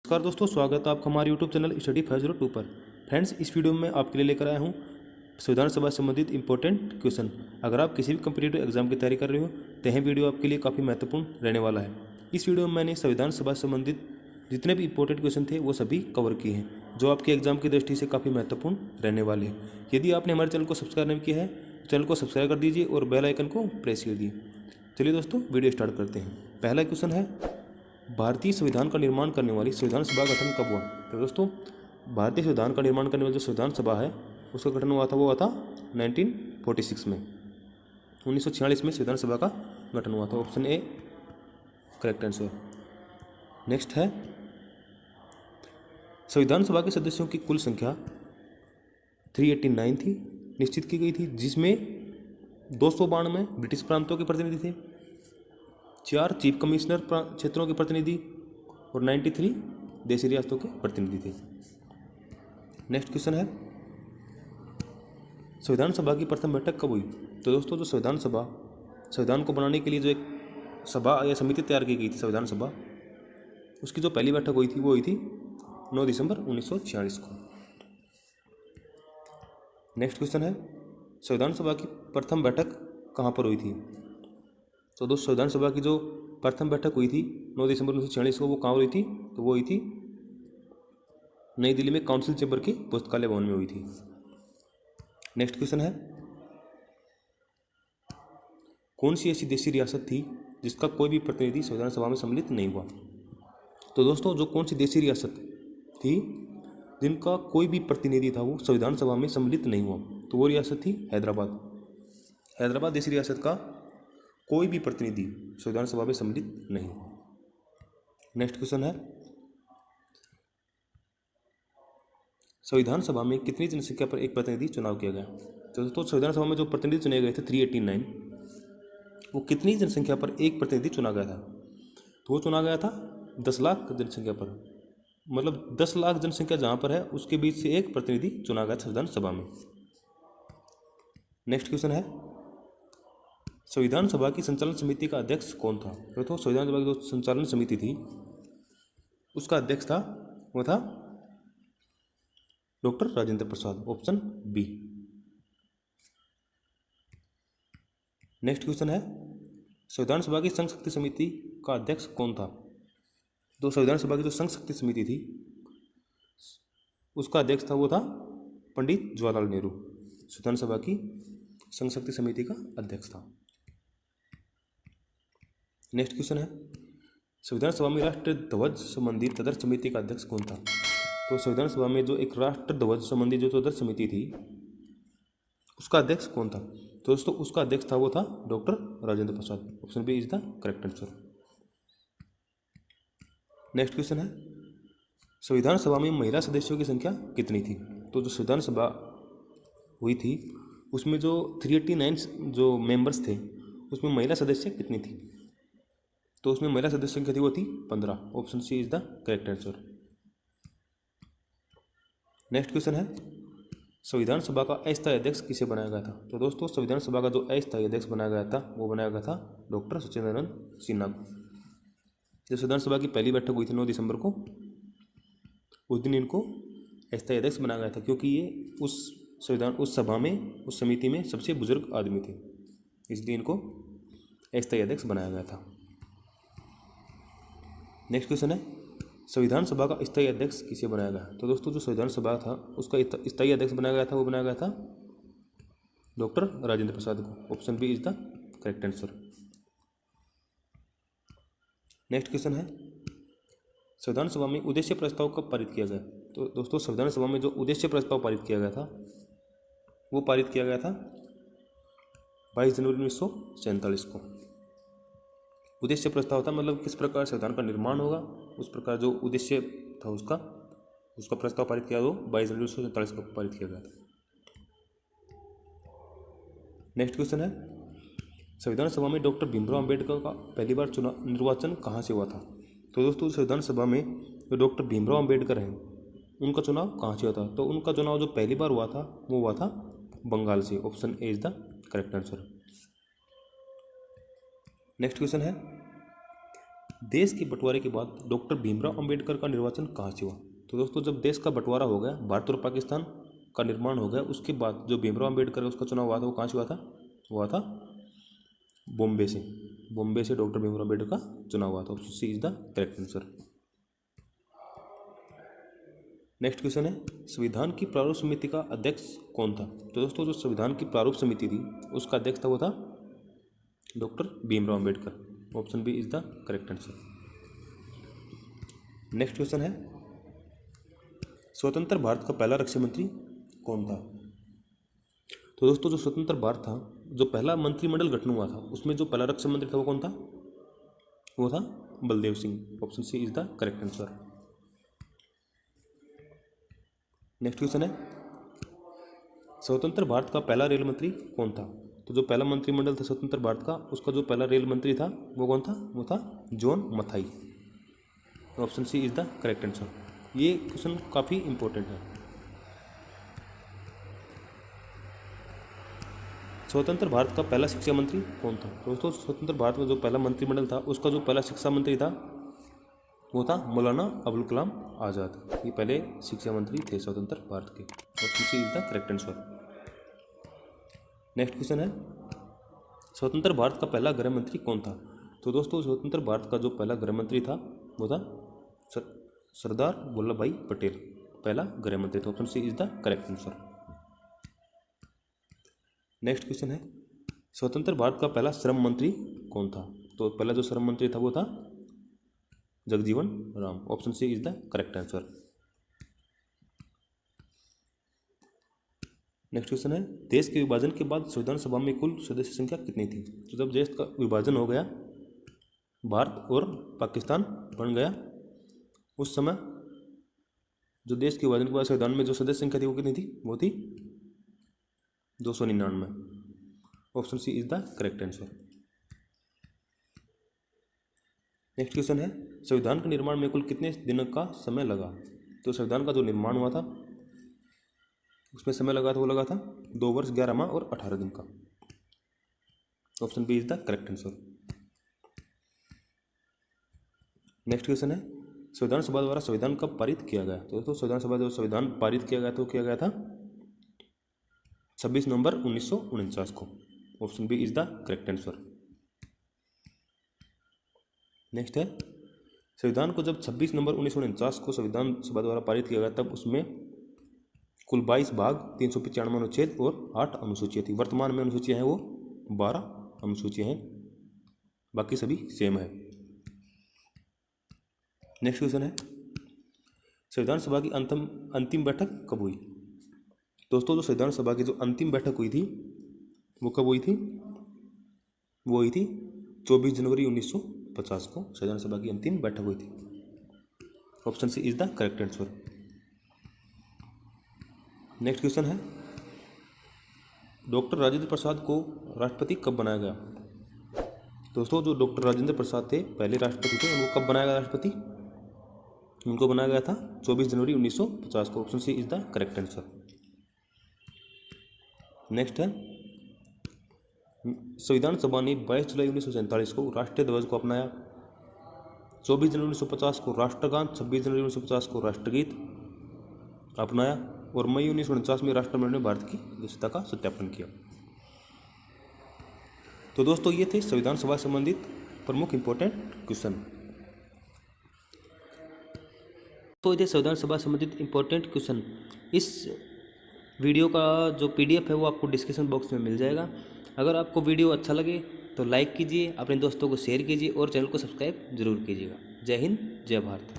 नमस्कार दोस्तों, स्वागत है आपका हमारे यूट्यूब चैनल स्टडी 502 पर। फ्रेंड्स, इस वीडियो में आपके लिए लेकर आया हूँ संविधान सभा से संबंधित इंपॉर्टेंट क्वेश्चन। अगर आप किसी भी कम्पिटिटिव एग्जाम की तैयारी कर रहे हो तो यह वीडियो आपके लिए काफ़ी महत्वपूर्ण रहने वाला है। इस वीडियो में मैंने संविधान सभा से संबंधित जितने भी इंपॉर्टेंट क्वेश्चन थे वो सभी कवर किए हैं, जो आपके एग्जाम की दृष्टि से काफ़ी महत्वपूर्ण रहने वाले हैं। यदि आपने हमारे चैनल को सब्सक्राइब नहीं किया है तो चैनल को सब्सक्राइब कर दीजिए और बेल आइकन को प्रेस कर दीजिए। चलिए दोस्तों, वीडियो स्टार्ट करते हैं। पहला क्वेश्चन है, भारतीय संविधान का निर्माण करने वाली संविधान सभा का गठन कब हुआ? तो दोस्तों, भारतीय संविधान का निर्माण करने वाली जो संविधान सभा है उसका गठन हुआ था, वो हुआ था 1946 में। 1946 में संविधान सभा का गठन हुआ था। Option A correct answer. Next है, संविधान सभा के सदस्यों की कुल संख्या 389 थी, निश्चित की गई थी, जिसमें 292 ब्रिटिश प्रांतों के प्रतिनिधि थे, 4 चीफ कमिश्नर क्षेत्रों के प्रतिनिधि और 93 देशी रियासतों के प्रतिनिधि थे। नेक्स्ट क्वेश्चन है, संविधान सभा की प्रथम बैठक कब हुई? तो दोस्तों, जो संविधान को बनाने के लिए जो एक सभा या समिति तैयार की गई थी संविधान सभा, उसकी जो पहली बैठक हुई थी वो हुई थी 9 दिसंबर 1946 को। नेक्स्ट क्वेश्चन है, संविधान सभा की प्रथम बैठक कहाँ पर हुई थी? तो दोस्तों, संविधान सभा की जो प्रथम बैठक हुई थी 9 दिसंबर 1946 को, वो कहाँ हुई थी? तो वो हुई थी नई दिल्ली में काउंसिल चैम्बर की पुस्तकालय भवन में हुई थी। नेक्स्ट क्वेश्चन है, कौन सी ऐसी देशी रियासत थी जिसका कोई भी प्रतिनिधि संविधान सभा में सम्मिलित नहीं हुआ? तो दोस्तों, जो कौन सी देशी रियासत थी जिनका कोई भी प्रतिनिधि था वो संविधान सभा में सम्मिलित नहीं हुआ, तो वो रियासत थी हैदराबाद। हैदराबाद देशी रियासत का कोई भी प्रतिनिधि संविधान सभा में सम्मिलित नहीं। नेक्स्ट क्वेश्चन है, संविधान सभा में कितनी जनसंख्या पर एक प्रतिनिधि चुनाव किया गया? तो दोस्तों, संविधान सभा में जो प्रतिनिधि चुने गए थे 389, वो कितनी जनसंख्या पर एक प्रतिनिधि चुना गया था? तो वो चुना गया था 10 लाख जनसंख्या पर, मतलब 10 लाख जनसंख्या जहाँ पर है उसके बीच से एक प्रतिनिधि चुना गया संविधान सभा में। नेक्स्ट क्वेश्चन है, संविधान सभा की संचालन समिति का अध्यक्ष कौन था? तो संविधान सभा की जो संचालन समिति थी उसका अध्यक्ष था, वो था doctor Rajendra Prasad. Option B. Next question है, संविधान सभा की संघ शक्ति समिति का अध्यक्ष कौन था? तो संविधान सभा की जो संघ शक्ति समिति थी उसका अध्यक्ष था, वो था पंडित जवाहरलाल नेहरू। संविधान सभा की संघ शक्ति समिति का अध्यक्ष था। नेक्स्ट क्वेश्चन है, संविधान सभा में राष्ट्र ध्वज संबंधी तदर्थ समिति का अध्यक्ष कौन था? तो संविधान सभा में जो एक राष्ट्र ध्वज संबंधी जो तदर्थ समिति थी उसका अध्यक्ष कौन था? तो दोस्तों, उसका अध्यक्ष था, वो था doctor Rajendra Prasad. Option B is the correct answer. Next question है, संविधान सभा में महिला सदस्यों की संख्या कितनी थी? तो जो संविधान सभा हुई थी उसमें जो 389 जो मेंबर्स थे उसमें महिला सदस्य कितनी थी? तो उसमें महिला सदस्य संख्या थी, वो थी 15। Option C is the correct answer. Next question है, संविधान सभा का अस्थायी अध्यक्ष किसे बनाया गया था? तो दोस्तों, संविधान सभा का जो अस्थायी अध्यक्ष बनाया गया था वो बनाया गया था डॉक्टर सचिदानंद सिन्हा को। जब संविधान सभा की पहली बैठक हुई थी 9 दिसंबर को, उस दिन इनको अस्थायी अध्यक्ष बनाया गया था, क्योंकि ये उस सभा में, उस समिति में सबसे बुजुर्ग आदमी थे, इसलिए इनको अस्थायी अध्यक्ष बनाया गया था। नेक्स्ट क्वेश्चन है, संविधान सभा का स्थायी अध्यक्ष किसे बनाया गया? तो दोस्तों, जो संविधान सभा था उसका स्थायी अध्यक्ष बनाया गया था, वो बनाया गया था डॉक्टर राजेंद्र प्रसाद को। Option B is the correct answer. Next question है, संविधान सभा में उद्देश्य प्रस्ताव कब पारित किया गया? तो दोस्तों, संविधान सभा में जो उद्देश्य प्रस्ताव पारित किया गया था वो पारित किया गया था 22 जनवरी 1947 को। उद्देश्य प्रस्ताव था मतलब किस प्रकार संविधान का निर्माण होगा, उस प्रकार जो उद्देश्य था उसका प्रस्ताव पारित किया, वो 22 जनवरी 1947 को पारित किया गया था। नेक्स्ट क्वेश्चन है, संविधान सभा में डॉक्टर भीमराव अंबेडकर का पहली बार निर्वाचन कहाँ से हुआ था? तो दोस्तों, संविधान सभा में जो डॉक्टर भीमराव अंबेडकर हैं उनका चुनाव कहाँ से हुआ था? तो उनका चुनाव जो पहली बार हुआ था वो हुआ था बंगाल से। Option A is the correct answer. Next question है, देश के बंटवारे के बाद डॉक्टर भीमराव अंबेडकर का निर्वाचन कहाँ से हुआ? तो दोस्तों जब देश का बंटवारा हो गया, भारत और पाकिस्तान का निर्माण हो गया, उसके बाद जो भीमराव अंबेडकर है उसका चुनाव हुआ था वो कहाँ से हुआ था? हुआ था बॉम्बे से। बॉम्बे से डॉक्टर भीमराव अंबेडकर का चुनाव हुआ था। Option C is the correct answer. Next question है, संविधान की प्रारूप समिति का अध्यक्ष कौन था? तो दोस्तों जो संविधान की प्रारूप समिति थी उसका अध्यक्ष था वो था doctor Bhimrao Ambedkar. Option B is the correct answer. Next question है, स्वतंत्र भारत का पहला रक्षा मंत्री कौन था? तो दोस्तों जो स्वतंत्र भारत था, जो पहला मंत्रिमंडल गठन हुआ था, उसमें जो पहला रक्षा मंत्री था वो कौन था? वो था Baldev Singh. Option C is the correct answer. Next question है, स्वतंत्र भारत का पहला रेल मंत्री कौन था? तो जो पहला मंत्रिमंडल था स्वतंत्र भारत का, उसका जो पहला रेल मंत्री था वो कौन था? वो था John Mathai. Option C is the correct answer. ये क्वेश्चन काफ़ी इंपॉर्टेंट है। स्वतंत्र भारत का पहला शिक्षा मंत्री कौन था? दोस्तों स्वतंत्र भारत में जो पहला मंत्रिमंडल था उसका जो पहला शिक्षा मंत्री था वो था मौलाना अबुल कलाम आज़ाद। ये पहले शिक्षा मंत्री थे स्वतंत्र भारत के। Option C is the correct answer. Next question है, स्वतंत्र भारत का पहला गृह मंत्री कौन था? तो दोस्तों स्वतंत्र भारत का जो पहला गृह मंत्री था वो था सरदार वल्लभ भाई पटेल, पहला गृह मंत्री था। Option C is the correct answer. Next question है, स्वतंत्र भारत का पहला श्रम मंत्री कौन था? तो पहला जो श्रम मंत्री था वो था Jagjivan Ram. Option C is the correct answer. Next question है, देश के विभाजन के बाद संविधान सभा में कुल सदस्य संख्या कितनी थी? तो जब देश का विभाजन हो गया, भारत और पाकिस्तान बन गया, उस समय जो देश के विभाजन के बाद संविधान में जो सदस्य संख्या थी वो कितनी थी? वो थी 299। Option C is the correct answer. Next question है, संविधान के निर्माण में कुल कितने दिनों का समय लगा? तो संविधान का जो निर्माण हुआ था उसमें समय लगा था, वो लगा था 2 वर्ष 11 माह और 18 दिन का। Option B is the correct answer. Next question है, संविधान सभा द्वारा संविधान कब पारित किया गया? तो दोस्तों संविधान सभा द्वारा संविधान पारित किया गया तो किया गया था 26 नवंबर 1949 को। Option B is the correct answer. Next है, संविधान को जब 26 नवंबर 1949 को संविधान सभा द्वारा पारित किया गया तब उसमें कुल 22 भाग, 395 अनुच्छेद और 8 अनुसूचियाँ थी। वर्तमान में अनुसूचियाँ हैं वो 12 अनुसूचियाँ हैं, बाकी सभी सेम है। नेक्स्ट क्वेश्चन है, संविधान सभा की अंतिम बैठक कब हुई? दोस्तों जो संविधान सभा की जो अंतिम बैठक हुई थी वो कब हुई थी? वो हुई थी 24 जनवरी 1950 को संविधान सभा की अंतिम बैठक हुई थी। Option C is the correct answer. Next question है, डॉक्टर राजेंद्र प्रसाद को राष्ट्रपति कब बनाया गया? दोस्तों जो डॉक्टर राजेंद्र प्रसाद थे पहले राष्ट्रपति थे, उनको कब बनाया गया राष्ट्रपति? उनको बनाया गया था 24 जनवरी 1950 को। Option C is the correct answer. Next है, संविधान सभा ने 22 जुलाई 1947 को राष्ट्रीय ध्वज को अपनाया, 24 जनवरी 1950 को राष्ट्रगान, 26 जनवरी 1950 को राष्ट्रगीत अपनाया और मई 1949 में राष्ट्रमंडल ने भारत की सदस्यता का सत्यापन किया। तो दोस्तों ये थे संविधान सभा संबंधित प्रमुख इंपॉर्टेंट क्वेश्चन। तो ये थे संविधान सभा संबंधित इंपॉर्टेंट क्वेश्चन। इस वीडियो का जो PDF है वो आपको डिस्क्रिप्शन बॉक्स में मिल जाएगा। अगर आपको वीडियो अच्छा लगे तो लाइक कीजिए, अपने दोस्तों को शेयर कीजिए और चैनल को सब्सक्राइब जरूर कीजिएगा। जय हिंद, जय भारत।